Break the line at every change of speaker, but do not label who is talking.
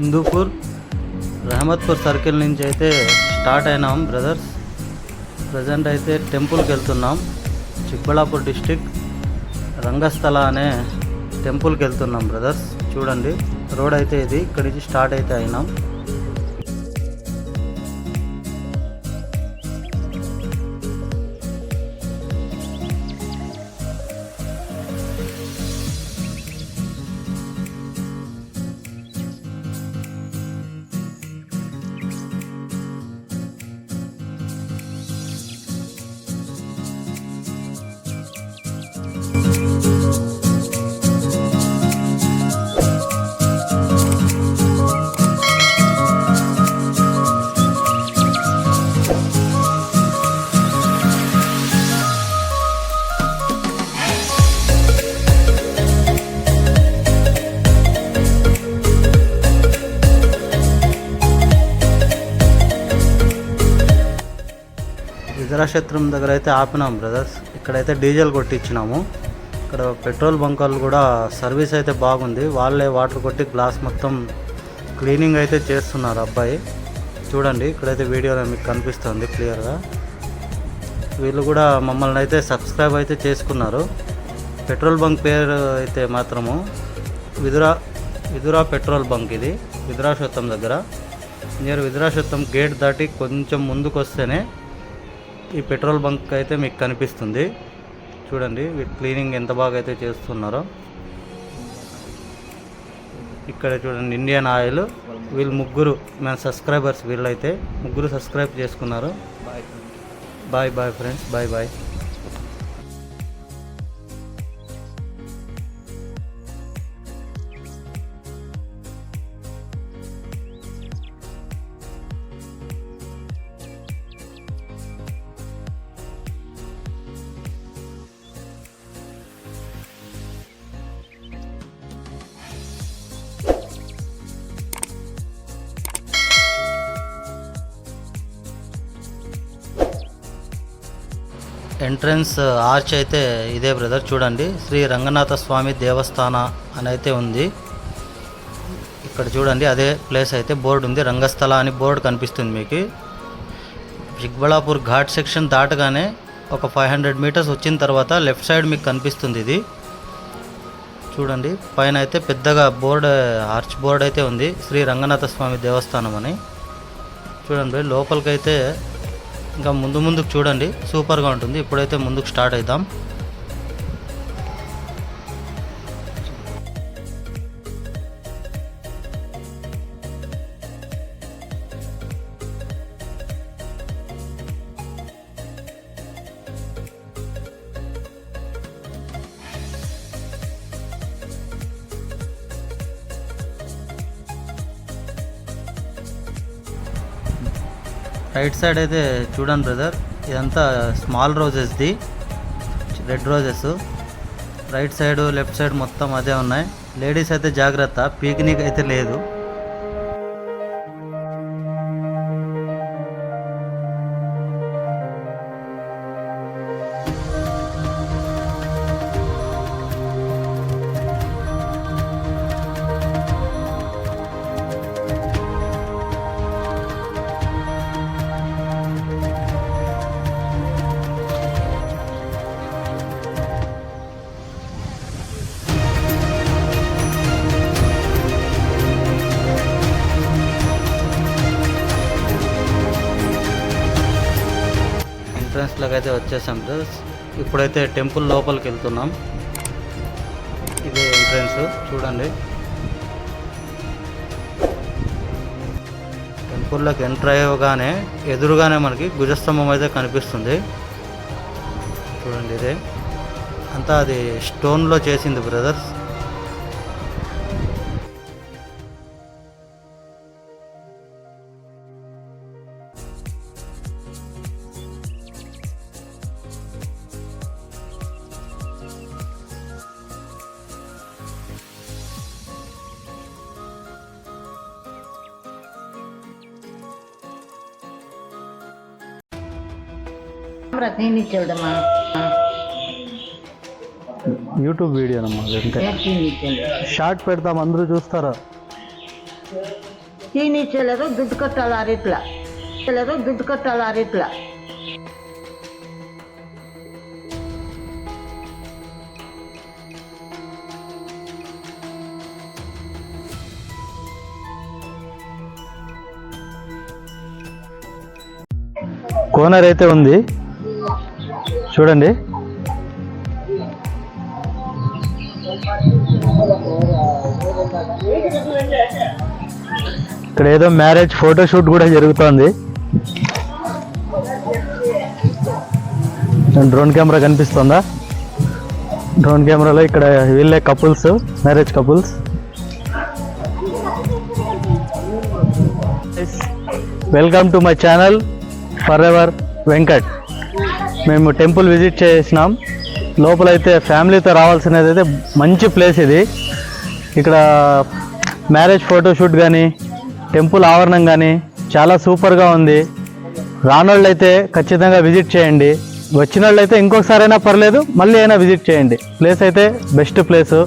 Hindupur రహమత్పూర్ circle నుంచి అయితే start అయినాం బ్రదర్స్. ప్రజెంట్ అయితే టెంపుల్కి వెళ్తున్నాం. చిక్బళ్ళాపూర్ డిస్టిక్ రంగస్థల అనే టెంపుల్కి వెళ్తున్నాం బ్రదర్స్. చూడండి రోడ్ అయితే ఇది, ఇక్కడి నుంచి స్టార్ట్ అయితే అయినాం. విద్రాక్షేత్రం దగ్గర అయితే ఆపినాం బ్రదర్స్. ఇక్కడైతే డీజిల్ కొట్టించినాము. ఇక్కడ పెట్రోల్ బంకులు కూడా సర్వీస్ అయితే బాగుంది. వాళ్ళే వాటర్ కొట్టి గ్లాస్ మొత్తం క్లీనింగ్ అయితే చేస్తున్నారు అబ్బాయి. చూడండి ఇక్కడైతే వీడియోలో మీకు కనిపిస్తుంది క్లియర్గా. వీళ్ళు కూడా మమ్మల్ని అయితే సబ్స్క్రైబ్ అయితే చేసుకున్నారు. పెట్రోల్ బంక్ పేరు అయితే మాత్రము విదురా పెట్రోల్ బంక్. ఇది విద్రాక్షేత్రం దగ్గర నియర్ విద్రాక్షేత్రం గేట్ దాటి కొంచెం ముందుకు వస్తేనే ఈ పెట్రోల్ బంక్ అయితే మీకు కనిపిస్తుంది. చూడండి క్లీనింగ్ ఎంత బాగా అయితే చేస్తున్నారో. ఇక్కడ చూడండి ఇండియన్ ఆయిల్. వీళ్ళు ముగ్గురు మన సబ్స్క్రైబర్స్. వీళ్ళైతే ముగ్గురు సబ్స్క్రైబ్ చేసుకున్నారు. Bye bye friends, bye bye. Entrance arch అయితే ఇదే బ్రదర్. చూడండి శ్రీ రంగనాథ స్వామి దేవస్థాన అని అయితే ఉంది. ఇక్కడ చూడండి అదే ప్లేస్ అయితే బోర్డు ఉంది. రంగస్థల అని బోర్డు కనిపిస్తుంది మీకు. చిక్బళ్ళాపూర్ ఘాట్ సెక్షన్ దాటగానే ఒక 500 మీటర్స్ వచ్చిన తర్వాత లెఫ్ట్ సైడ్ మీకు కనిపిస్తుంది ఇది. చూడండి పైన అయితే పెద్దగా బోర్డు, ఆర్చ్ బోర్డు అయితే ఉంది, శ్రీ రంగనాథ స్వామి దేవస్థానం అని. చూడండి లోపలికైతే ఇంకా ముందుకు చూడండి, సూపర్గా ఉంటుంది. ఇప్పుడైతే ముందుకు స్టార్ట్ అవుదాం. రైట్ సైడ్ అయితే చూడండి బ్రదర్, ఇదంతా స్మాల్ రోజెస్ది, red roses. Right side left side మొత్తం అదే ఉన్నాయి. లేడీస్ అయితే జాగ్రత్త, పీక్నిక్ అయితే లేదు. ఎంట్రన్స్లోకి అయితే వచ్చేసాం ఫ్రెండ్స్. ఇప్పుడైతే టెంపుల్ లోపలికి వెళ్తున్నాం. ఇదే ఎంట్రన్స్. చూడండి టెంపుల్లోకి ఎంటర్ అయ్యగానే ఎదురుగానే మనకి గుజస్తంభం అయితే కనిపిస్తుంది. చూడండి ఇదే అంతా అది స్టోన్లో చేసింది బ్రదర్స్. యూట్యూబ్ వీడియోనమ్మా, షార్ట్ పెడతాం అందరూ చూస్తారా.
చీనీ ఇచ్చలేదు, దుడ్డు కట్టాలి అరిట్లా లేదు, దుడ్డు కట్టాలి అరిట్లా.
కోనర్ అయితే ఉంది చూడండి. ఇక్కడ ఏదో మ్యారేజ్ ఫోటోషూట్ కూడా జరుగుతోంది. డ్రోన్ కెమెరా కనిపిస్తుందా? డ్రోన్ కెమెరాలో ఇక్కడ వీళ్ళే couples, marriage couples. Welcome to my channel forever Venkat. మేము టెంపుల్ విజిట్ చేసినాం. లోపలైతే ఫ్యామిలీతో రావాల్సినది అయితే మంచి ప్లేస్ ఇది. ఇక్కడ మ్యారేజ్ ఫోటోషూట్ కానీ టెంపుల్ ఆవరణం కానీ చాలా సూపర్గా ఉంది. రానోళ్ళు అయితే ఖచ్చితంగా విజిట్ చేయండి. వచ్చిన వాళ్ళు అయితే ఇంకొకసారైనా పర్లేదు, మళ్ళీ అయినా విజిట్ చేయండి. ప్లేస్ అయితే బెస్ట్ ప్లేసు.